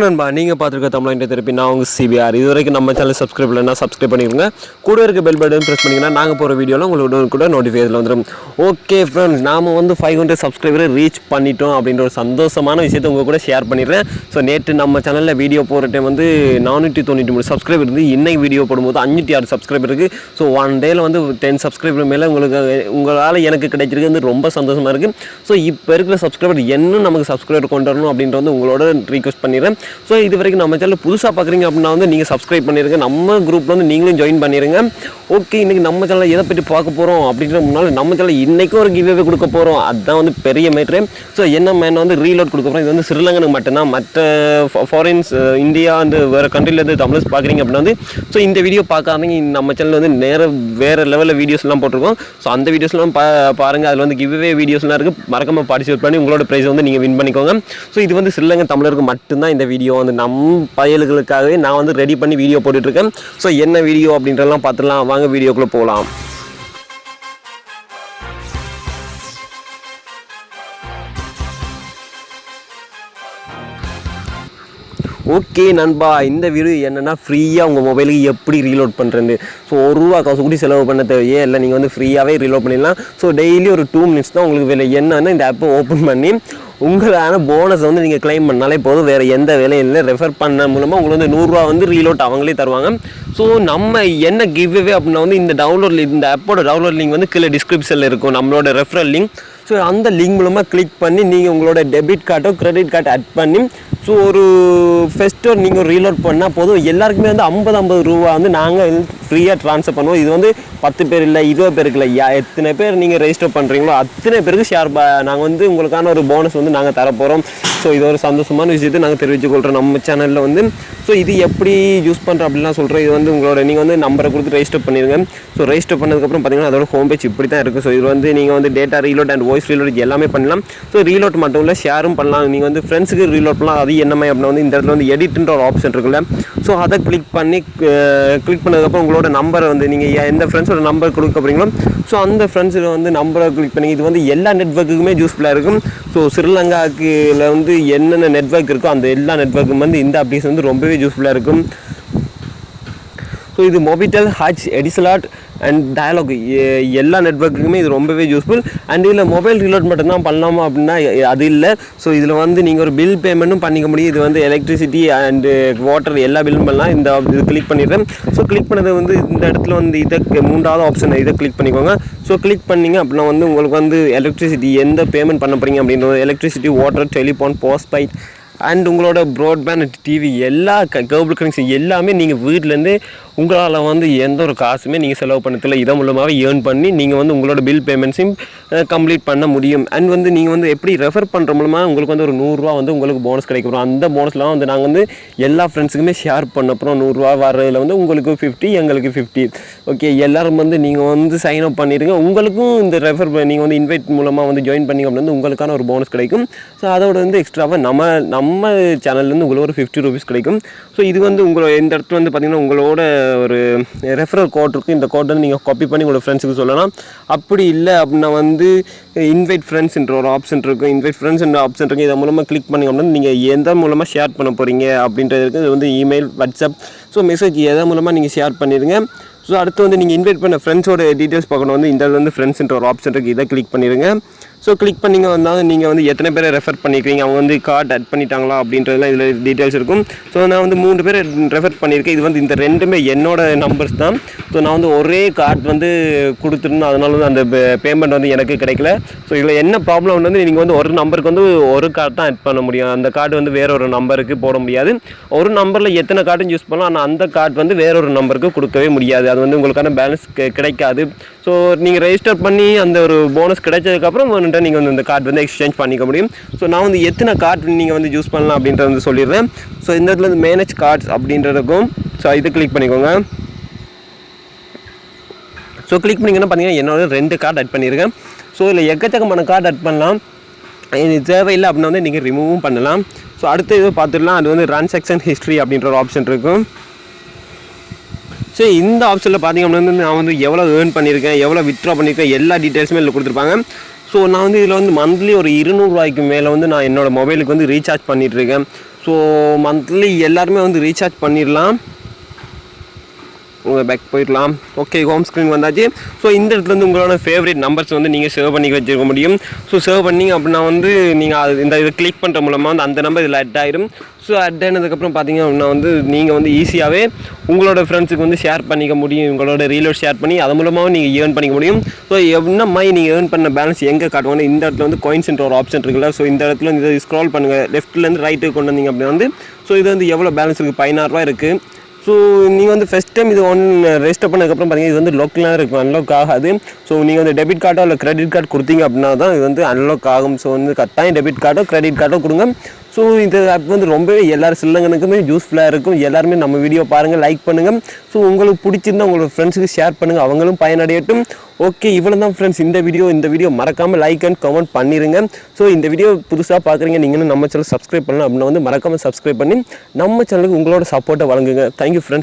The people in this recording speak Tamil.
நண்பா நீங்கள் பார்த்துருக்க தமிழ் திருப்பி நான் உங்கள் சிபிஆர் இது வரைக்கும் நம்ம சேனல் சப்ஸ்கிரைப் இல்லைன்னா சப்ஸ்கிரைப் பண்ணிடுங்க. கூட இருக்க பெல் பட்டன் ப்ரெஸ் பண்ணிங்கன்னா நாங்கள் போகிற வீடியோவில் உங்களுக்கு கூட நோட்டிஃபிகேஷன் வந்துடும். ஓகே ஃப்ரெண்ட்ஸ், நாம் வந்து 500 சப்ஸ்கிரைபரை ரீச் பண்ணிட்டோம் அப்படின்ற ஒரு சந்தோஷமான விஷயத்தை உங்கள் கூட ஷேர் பண்ணிடுறேன். ஸோ நேற்று நம்ம சேனலில் வீடியோ போகிற டைம் வந்து 493 சப்ஸ்கிரைபர் இருந்து இன்னைக்கு வீடியோ போடும்போது 506 சப்ஸ்கிரைபர் இருக்குது. ஸோ ஒன் டேயில் வந்து 10 சப்ஸ்கிரைபர் மேலே உங்களால் எனக்கு கிடைச்சிருக்கு வந்து ரொம்ப சந்தோஷமாக இருக்குது. ஸோ இப்போ இருக்கிற சப்ஸ்கிரைபர் இன்னும் நமக்கு சப்ஸ்கிரைபர் கொண்டு வரணும் அப்படின்ற வந்து உங்களோட ரிக்வெஸ்ட் பண்ணிடுறேன். ஸோ இது வரைக்கும் நம்ம சேனல் புதுசாக பார்க்குறீங்க அப்படின்னா வந்து நீங்கள் சப்ஸ்கிரைப் பண்ணிடுங்க. நம்ம குரூப்பில் வந்து நீங்களும் ஜாயின் பண்ணிடுங்க. ஓகே, இன்றைக்கி நம்ம சேனலில் எதை பற்றி பார்க்க போகிறோம் அப்படின்ற முன்னால் நம்ம சேனல் இன்றைக்கும் ஒரு கிவ்வே கொடுக்க போகிறோம். அதுதான் வந்து பெரிய மேட்ரு. ஸோ என்ன மேன் வந்து ரீலோட் கொடுக்க போகிறோம். இது வந்து ஸ்ரீலங்கனுக்கு மட்டும்தான். மற்ற ஃபாரின்ஸ் இந்தியா அந்த வேறு கண்ட்ரிலேருந்து தமிழ்ஸ் பார்க்குறீங்க அப்படின்னா வந்து ஸோ இந்த வீடியோ பார்க்காதீங்க. நம்ம சேனலில் வந்து வேறு லெவலில் வீடியோஸ்லாம் போட்டிருக்கோம். ஸோ அந்த வீடியோஸ்லாம் பாருங்கள். அதில் வந்து கிவ்வே வீடியோஸ்லாம் இருக்குது. மறக்காமல் பார்ட்டிசிபேட் பண்ணி உங்களோட ப்ரைஸ் வந்து நீங்கள் வின் பண்ணிக்கோங்க. ஸோ இது வந்து ஸ்ரீலங்கன் தமிழருக்கு மட்டும்தான் இந்த வீடியோ வந்து நம்ம பயல்களுக்காகவே நான் வந்து ரெடி பண்ணி வீடியோ போட்டுட்ருக்கேன். ஸோ என்ன வீடியோ அப்படின்றலாம் பார்த்துடலாம். வாங்க வீடியோக்குள்ளே போகலாம். ஓகே நண்பா, இந்த வீடியோ என்னென்னா ஃப்ரீயாக உங்கள் மொபைலுக்கு எப்படி ரீலோட் பண்ணுறது. ஸோ ₹1 காசு கூட செலவு பண்ண தேவையே இல்லை. நீங்கள் வந்து ஃப்ரீயாகவே ரீலோட் பண்ணிடலாம். ஸோ டெய்லி ஒரு 2 மினிட்ஸ் தான் உங்களுக்கு வேலை. என்னன்னா இந்த ஆப்பை ஓப்பன் பண்ணி உங்களான போனஸ் வந்து நீங்கள் கிளைம் பண்ணாலே போதும். வேறு எந்த வேலையும் இல்லை. ரெஃபர் பண்ண மூலமாக உங்களுக்கு வந்து ₹100 வந்து ரீலோட் அவங்களே தருவாங்க. ஸோ நம்ம என்ன கிவ்வே அப்படின்னா வந்து இந்த ஆப்போட டவுன்லோட் லிங்க் வந்து கீழே டிஸ்கிரிப்ஷனில் இருக்கும், நம்மளோட ரெஃபரல் லிங்க். ஸோ அந்த லிங்க் மூலமாக கிளிக் பண்ணி நீங்கள் உங்களோட டெபிட் கார்டோ கிரெடிட் கார்டு ஆட் பண்ணி ஸோ ஒரு ஃபெஸ்ட்டோ நீங்கள் ரீலோட் பண்ணால் போதும். எல்லாருக்குமே வந்து ₹50 வந்து நாங்கள் ஃப்ரீயாக ட்ரான்ஸ்ஃபர் பண்ணுவோம். இது வந்து 10 பேர் இல்லை, 20 பேருக்கு இல்லை, எத்தனை பேர் நீங்கள் ரெஜிஸ்டர் பண்ணுறீங்களோ அத்தனை பேருக்கு நாங்கள் வந்து உங்களுக்கான ஒரு போனஸ் வந்து நாங்கள் தரப்போகிறோம். ஸோ இது ஒரு சந்தோஷமான விஷயத்தை நாங்கள் தெரிவித்துக்கொள்கிறோம் நம்ம சேனலில் வந்து. ஸோ இது எப்படி யூஸ் பண்ணுறோம் அப்படின்லாம் சொல்கிறேன். இது வந்து உங்களோட நீங்கள் வந்து நம்பரை கொடுத்து ரெஜிஸ்டர் பண்ணிடுங்க. ஸோ ரெஜிஸ்டர் பண்ணதுக்கப்புறம் பார்த்தீங்கன்னா அதோட ஹோம் பேஜ் இப்படி தான் இருக்குது. ஸோ இது வந்து நீங்கள் வந்து data reload and voice reload எல்லாமே பண்ணலாம். ஸோ ரீலோட் மட்டும் இல்லை, ஷேரும் பண்ணலாம். நீங்கள் வந்து ஃப்ரெண்ட்ஸுக்கு ரீலோட் பண்ணலாம். அது என்னமே அப்படின்னா வந்து இந்த இடத்துல வந்து எடிட்ன்ற ஒரு ஆப்ஷன் இருக்குல்ல. ஸோ அதை கிளிக் பண்ணதுக்கப்புறம் உங்களோட நம்பரை வந்து நீங்கள் எந்த ஃப்ரெண்ட்ஸோட நம்பர் கொடுக்க போகிறீங்களோ ஸோ அந்த ஃப்ரெண்ட்ஸில் வந்து நம்பரை கிளிக் பண்ணி இது வந்து எல்லா நெட்வொர்க்குக்குமே யூஸ்ஃபுல்லாக இருக்கும். ஸோ ஸ்ரீலங்காவில் வந்து என்னென்ன நெட்வொர்க் இருக்கோ அந்த எல்லா நெட்வொர்க்கும் வந்து இந்த அப்ளிகேஷன் வந்து ரொம்பவே யூஸ்ஃபுல்லாக இருக்கும். ஸோ இது Mobitel, Hutch, Etisalat and Dialog எல்லா நெட்வொர்க்குமே இது ரொம்பவே யூஸ்ஃபுல். அண்ட் இதில் மொபைல் ரீலோட் மட்டும்தான் பண்ணலாமா அப்படின்னா அது இல்லை. ஸோ இதில் வந்து நீங்கள் ஒரு பில் பேமெண்ட்டும் பண்ணிக்க முடியும். இது வந்து எலக்ட்ரிசிட்டி அண்டு வாட்டர் எல்லா பில்லும் பண்ணலாம். இது கிளிக் பண்ணிடுறேன். ஸோ கிளிக் பண்ணது வந்து இந்த இடத்துல வந்து மூன்றாவது ஆப்ஷன் இதை கிளிக் பண்ணிக்கோங்க. ஸோ கிளிக் பண்ணிங்க அப்படின்னா வந்து உங்களுக்கு வந்து எலக்ட்ரிசிட்டி எந்த பேமெண்ட் பண்ண போகிறீங்க அப்படின்றது electricity, water, telephone, postpaid and உங்களோட ப்ராட்பேண்ட், டிவி எல்லா கேபிள் கனெக்ஷன் எல்லாமே நீங்கள் வீட்டிலேருந்து உங்களால் வந்து எந்த ஒரு காசுமே நீங்கள் செலவு பண்ணதில்லை. இதன் மூலமாகவே ஏர்ன் பண்ணி நீங்கள் வந்து உங்களோட பில் பேமெண்ட்ஸையும் கம்ப்ளீட் பண்ண முடியும். அண்ட் வந்து நீங்கள் வந்து எப்படி ரெஃபர் பண்ணுற மூலமாக உங்களுக்கு வந்து ஒரு ₹100 வந்து உங்களுக்கு போனஸ் கிடைக்கும். அந்த போனஸ்லாம் வந்து நாங்கள் வந்து எல்லா ஃப்ரெண்ட்ஸுக்குமே ஷேர் பண்ண அப்புறம் ₹100 வர்றதில் வந்து உங்களுக்கு 50, எங்களுக்கு 50. ஓகே, எல்லோரும் வந்து நீங்கள் வந்து சைன் அப் பண்ணிடுங்க. உங்களுக்கும் இந்த நீங்கள் வந்து இன்வைட் மூலமாக வந்து ஜாயின் பண்ணிங்க அப்படின்னா வந்து உங்களுக்கான ஒரு போனஸ் கிடைக்கும். ஸோ அதோட வந்து எக்ஸ்ட்ராவாக நம்ம சேனல்லேருந்து உங்களுக்கு ஒரு ₹50 கிடைக்கும். ஸோ இது வந்து இந்த இடத்துல வந்து பார்த்திங்கன்னா உங்களோட ஒரு ரெஃபரல் கோட் இருக்குது. இந்த கோட் வந்து நீங்கள் காப்பி பண்ணி உங்களோட ஃப்ரெண்ட்ஸுக்கு சொல்லலாம். அப்படி இல்லை அப்படின்னா வந்து இன்வைட் ஃப்ரெண்ட்ஸ்ன்ற ஒரு ஆப்ஷன் இருக்குது. இன்வைட் ஃப்ரெண்ட்ஸ்ன்ற ஆப்ஷன் இருக்குது. இதை மூலமாக கிளிக் பண்ணி அப்படின்னா நீங்கள் எந்த மூலமாக ஷேர் பண்ண போகிறீங்க அப்படின்றது இருக்குது. இது வந்து இமெயில், வாட்ஸ்அப், ஸோ மெசேஜ் எதை மூலமாக நீங்கள் ஷேர் பண்ணிடுங்க. ஸோ அடுத்து வந்து நீங்கள் இன்வைட் பண்ண ஃப்ரெண்ட்ஸோட டீட்டெயில்ஸ் பார்க்கணும் வந்து இந்த வந்து ஃப்ரெண்ட்ஸ்ன்ற ஒரு ஆப்ஷன் இருக்குது. இதை கிளிக் பண்ணிடுங்க. ஸோ கிளிக் பண்ணிங்க வந்தாலும் நீங்கள் வந்து எத்தனை பேரை ரெஃபர் பண்ணிக்கிறீங்க, அவங்க வந்து கார்டு ஆட் பண்ணிட்டாங்களா அப்படின்றதுலாம் இதில் டீட்டெயில்ஸ் இருக்கும். ஸோ நான் வந்து 3 பேர் ரெஃபர் பண்ணியிருக்கேன். இது வந்து இந்த 2மே என்னோட நம்பர்ஸ் தான். ஸோ நான் வந்து ஒரே கார்டு வந்து கொடுத்துருந்தேன். அதனால வந்து அந்த பேமெண்ட் வந்து எனக்கு கிடைக்கல. ஸோ இதில் என்ன ப்ராப்ளம் வந்து நீங்கள் வந்து ஒரு நம்பருக்கு வந்து ஒரு கார்டு தான் ஆட் பண்ண முடியும். அந்த கார்டு வந்து வேற ஒரு நம்பருக்கு போட முடியாது. ஒரு நம்பரில் எத்தனை கார்டும் யூஸ் பண்ணலாம். ஆனால் அந்த கார்டு வந்து வேற ஒரு நம்பருக்கு கொடுக்கவே முடியாது. அது வந்து உங்களுக்கான பேலன்ஸ் கிடைக்காது. ஸோ நீங்கள் ரெஜிஸ்டர் பண்ணி அந்த ஒரு போனஸ் கிடைச்சதுக்கப்புறம் நீங்கள் வந்து இந்த கார்டு வந்து எக்ஸ்சேஞ்ச் பண்ணிக்க முடியும். ஸோ நான் வந்து எத்தனை கார்டு நீங்கள் வந்து யூஸ் பண்ணலாம் அப்படின்றத வந்து சொல்லிடுறேன். ஸோ இந்த இடத்துல வந்து மேனேஜ் கார்ட்ஸ் அப்படின்றதுக்கும் ஸோ இது கிளிக் பண்ணிக்கோங்க. ஸோ கிளிக் பண்ணிங்கன்னா பார்த்தீங்கன்னா என்னோட 2 கார்டு ஆட் பண்ணியிருக்கேன். ஸோ இதில் எக்கச்சக்கமான கார்டு ஆட் பண்ணலாம். இது தேவையில்லை அப்படின்னா வந்து நீங்கள் ரிமூவும் பண்ணலாம். ஸோ அடுத்து இது பார்த்துடலாம். அது வந்து ட்ரான்சாக்ஷன் ஹிஸ்ட்ரி அப்படின்ற ஒரு ஆப்ஷன் இருக்கும். ஸோ இந்த ஆப்ஷனில் பார்த்திங்க அப்படின்னா வந்து நான் வந்து எவ்வளோ ஏர்ன் பண்ணியிருக்கேன், எவ்வளோ வித்ட்ரா பண்ணியிருக்கேன் எல்லா டீட்டெயில்ஸுமே இதில் கொடுத்துருப்பாங்க. ஸோ நான் வந்து இதில் வந்து மந்த்லி ஒரு ₹200 மேலே வந்து நான் என்னோடய மொபைலுக்கு வந்து ரீசார்ஜ் பண்ணிகிட்ருக்கேன். ஸோ மந்த்லி எல்லாருமே வந்து ரீசார்ஜ் பண்ணிடலாம். உங்கள் பேக் போயிடலாம். ஓகே, ஹோம் ஸ்க்ரீன் வந்தாச்சு. ஸோ இந்த இடத்துல வந்து உங்களோட ஃபேவரட் நம்பர்ஸ் வந்து நீங்கள் சேவ் பண்ணி வச்சுருக்க முடியும். ஸோ சேவ் பண்ணிங்க அப்படின்னா வந்து நீங்கள் அது இந்த இதை கிளிக் பண்ணுற மூலமாக வந்து அந்த நம்பர் இதில் அட் ஆகிடும். ஸோ அட் ஆனதுக்கப்புறம் பார்த்தீங்க அப்படின்னா வந்து நீங்கள் வந்து ஈஸியாகவே உங்களோட ஃப்ரெண்ட்ஸுக்கு வந்து ஷேர் பண்ணிக்க முடியும். உங்களோட ரீலோட் ஷேர் பண்ணி அது மூலமாக நீங்கள் ஏர்ன் பண்ணிக்க முடியும். ஸோ என்ன மாதிரி நீங்கள் ஏர்ன் பண்ண பேலன்ஸ் எங்கே காட்டுவாங்க, இந்த இடத்துல வந்து காயின்ஸ்ன்ற ஒரு ஆப்ஷன் இருக்குல்ல. ஸோ இந்த இடத்துல இதை ஸ்க்ரால் பண்ணுங்கள், லெஃப்ட்லேருந்து ரைட்டுக்கு கொண்டு வந்தீங்க அப்படின்னா வந்து ஸோ இது வந்து எவ்வளோ பேலன்ஸ் இருக்குது, 16 ரூபா இருக்குது. ஸோ நீங்கள் வந்து ஃபஸ்ட் டைம் இது ரெஜிஸ்டர் பண்ணதுக்கப்புறம் பார்த்தீங்கன்னா இது வந்து லோக்கலாக இருக்கும், அன்லாக் ஆகாது. ஸோ நீங்கள் வந்து டெபிட் கார்டோ இல்லை கிரெடிட் கார்டு கொடுத்தீங்க அப்படின்னா தான் இது வந்து அன்லாக் ஆகும். ஸோ வந்து கட்டாயம் டெபிட் கார்டோ கிரெடிட் கார்டோ கொடுங்க. ஸோ இது ஆப் வந்து ரொம்பவே எல்லாரும் சில்லங்கனுக்குமே யூஸ்ஃபுல்லாக இருக்கும். எல்லாருமே நம்ம வீடியோ பாருங்கள், லைக் பண்ணுங்கள். ஸோ உங்களுக்கு பிடிச்சிருந்தா உங்களோட ஃப்ரெண்ட்ஸுக்கு ஷேர் பண்ணுங்கள், அவங்களும் பயனடையட்டும். ஓகே, இவ்வளோ தான் ஃப்ரெண்ட்ஸ் இந்த வீடியோ மறக்காமல் லைக் அண்ட் கமெண்ட் பண்ணிடுங்க. ஸோ இந்த வீடியோ புதுசாக பார்க்குறீங்க, நீங்களும் நம்ம சேனல் சப்ஸ்கிரைப் பண்ணலாம் அப்படின்னா வந்து மறக்காமல் சப்ஸ்கிரைப் பண்ணி நம்ம சேனலுக்கு உங்களோட சப்போர்ட்டை வழங்குங்க. Thank you friends.